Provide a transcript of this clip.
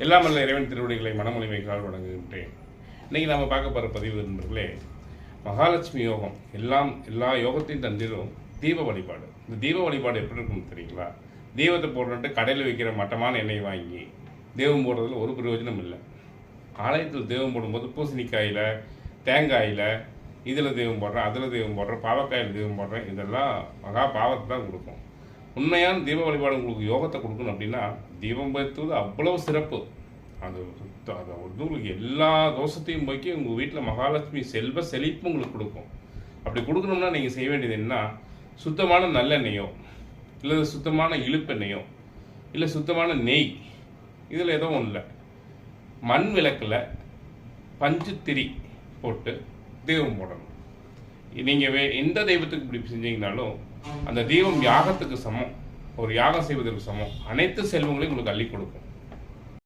எல்லாம் வல்ல இறைவன் திருவடிகளை மனமொழிமைக்கால் வணங்குகின்றேன். இன்றைக்கி நாம் பார்க்க போகிற பதிவு நண்பர்களே, மகாலட்சுமி யோகம். எல்லா யோகத்தையும் தந்திரும் தீப வழிபாடு. இந்த தீப வழிபாடு எப்படி இருக்குன்னு தெரியுங்களா? தீபத்தை போடுறன்ட்டு கடையில் வைக்கிற மட்டமான எண்ணெய் வாங்கி தெய்வம் போடுறதுல ஒரு பிரயோஜனம் இல்லை. ஆலயத்தில் தெய்வம் போடும்போது பூசணிக்காயில், தேங்காயில், இதில் தெய்வம் போடுறேன், அதில் தெய்வம் போடுறேன், பாவக்காயில் தெய்வம் போடுறேன், இதெல்லாம் மகா பாவத்தை தான் கொடுக்கும். உண்மையான தீப வழிபாடு உங்களுக்கு யோகத்தை கொடுக்கணும் அப்படின்னா தீபம் ஏற்றுவது அவ்வளவு சிறப்பு. அது வந்து உங்களுக்கு எல்லா தோஷத்தையும் போக்கி உங்கள் வீட்டில் மகாலட்சுமி செல்வ செழிப்பு உங்களுக்கு கொடுக்கும். அப்படி கொடுக்கணும்னா நீங்கள் செய்ய வேண்டியது என்ன, சுத்தமான நல்லெண்ணெயோ இல்லை சுத்தமான இழுப்பெண்ணெயோ இல்லை சுத்தமான நெய், இதில் எதுவும் ஒன்றும் இல்லை, மண் விளக்கில் பஞ்சுத்திரி போட்டு தெய்வம் போடணும். நீங்கள் எந்த தெய்வத்துக்கு இப்படி செஞ்சீங்கனாலும் அந்த தெய்வம் யாகத்துக்கு சமம், ஒரு யாகம் செய்வதற்கு சமம், அனைத்து செல்வங்களையும் உங்களுக்கு அள்ளி கொடுக்கும்.